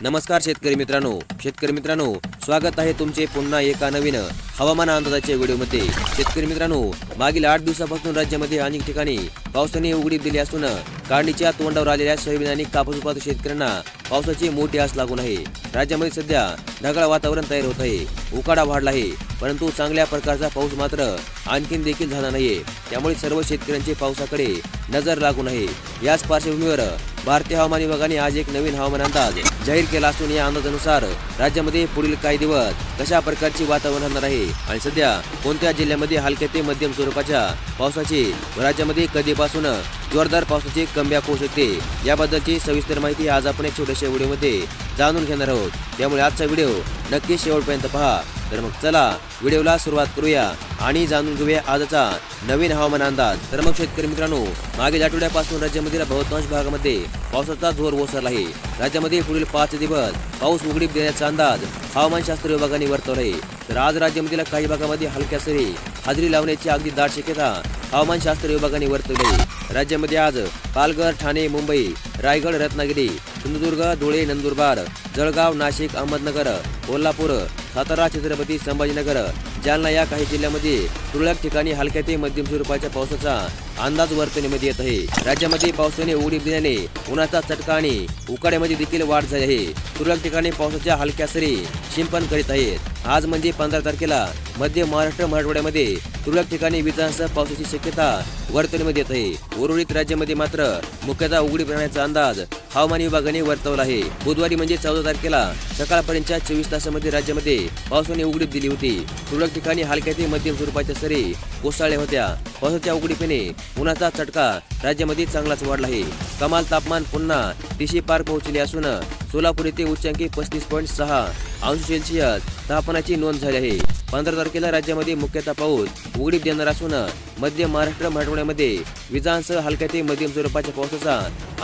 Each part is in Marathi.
नमस्कार शेतकरी मित्रांनो, स्वागत आहे तुमचे पुन्हा एका नवीन हवामान अंदाजाच्या व्हिडिओमध्ये। शेतकरी मित्रांनो, मागील 8 दिवसापासून राज्यामध्ये अनेक ठिकाणी पावसाने उघडीप दिली असून काढणीच्या तोंडावर आलेल्या सोयाबीन आणि कापूस उत्पादक शेतकऱ्यांना पावसाची मोठी आस लागून आहे। राज्यामध्ये सध्या ढगाळ वातावरण तयार होत आहे, उकाडा वाढला आहे, परंतु चांगल्या प्रकारचा पाऊस मात्र आणखीन देखील झाला नाहीये। त्यामुळे सर्व शेतकऱ्यांची पावसाकडे नजर लागून आहे। याच पार्श्वभूमीवर भारतीय हवामान विभागाने आज एक नवीन हवामान अंदाज जाहीर केला असून या अंदाजानुसार राज्यामध्ये पुढील काही दिवस कशा प्रकारचे वातावरण राहणार आहे आणि सध्या कोणत्या जिल्ह्यामध्ये हलक्या ते मध्यम स्वरूपाच्या पावसाची व राज्यामध्ये कधीपासून जोरदार पावसाची कमबॅक होऊ शकते याबद्दलची सविस्तर माहिती आज आपण एक छोट्याशा व्हिडिओमध्ये जाणून घेणार आहोत। त्यामुळे आजचा व्हिडिओ नक्की शेवटपर्यंत पहा। तर मग चला व्हिडिओला सुरुवात करूया आणि जाणून घेऊया आजचा नवीन हवामान अंदाज। तर मग शेतकरी मित्रांनो, मागील आठवड्यापासून राज्यामधील बहुतांश भागामध्ये पावसाचा जोर ओसरला आहे। राज्यामध्ये पुढील 5 दिवस पाऊस उघडीप देण्याचा अंदाज हवामानशास्त्र विभागाने वर्तवला आहे। तर आज राज्यामधील काही भागामध्ये हलक्या सरी हजेरी लावण्याची अगदी दाट शक्यता हवामानशास्त्र विभागाने वर्तवली आहे। राज्यामध्ये आज पालघर, ठाणे, मुंबई, रायगड, रत्नागिरी, सिंधुदुर्ग, धुळे, नंदुरबार, जळगाव, नाशिक, अहमदनगर, कोल्हापूर, सातारा, छत्रपती संभाजीनगर, जालना या काही जिल्ह्यांमध्ये तुरळक ठिकाणी हलक्या ते मध्यम स्वरूपाच्या पावसाचा अंदाज वर्तवण्यात येत आहे। राज्यामध्ये पावसाने उघडीप दिल्याने उन्हाचा चटका आणि उकाड्यामध्ये देखील वाढ झाली आहे। तुरळक ठिकाणी पावसाच्या हलक्या सरी शिंपण करीत आहेत। आज म्हणजे 15 तारखेला मध्य महाराष्ट्र, मराठवाड्यामध्ये तुरळक ठिकाणी विजांसह पावसाची शक्यता वर्तवण्यात येत आहे। उर्वरित राज्यामध्ये मात्र मुख्यतः उघडीप राहण्याचा अंदाज हवामान विभागाने वर्तवला आहे। बुधवारी म्हणजे 14 तारखेला सकाळपर्यंतच्या 24 तासामध्ये राज्यामध्ये पावसाने उघडीप दिली होती। तुरळक ठिकाणी हलक्या ते मध्यम स्वरूपाच्या सरी कोसळल्या होत्या। पावसाच्या उघडीपीने उन्हाचा चटका राज्यामध्ये चांगलाच वाढला आहे। कमाल तापमान पुन्हा 30 पार पोहोचले असून सोलापूर येथे उच्चांकी 35.6 अंश सेल्सिअस तापमानाची नोंद झाली आहे। 15 तारखेला राज्यामध्ये मुख्यतः पाऊस उघडीप देणार असून मध्य महाराष्ट्र, मराठवाड्यामध्ये विजांसह हलक्या ते मध्यम स्वरूपाच्या पावसाचा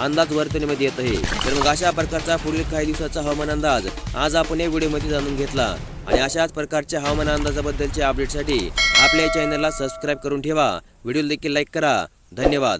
अंदाज वर्तवण्यात येत आहे। तर मग अशा प्रकारचा पुढील काही दिवसाचा हवामान अंदाज आज आपण या व्हिडिओमध्ये जाणून घेतला आणि अशाच प्रकारच्या हवामान अंदाजाबद्दलच्या अपडेटसाठी आपल्या चॅनलला सबस्क्राईब करून ठेवा। व्हिडिओ देखील लाईक करा। धन्यवाद।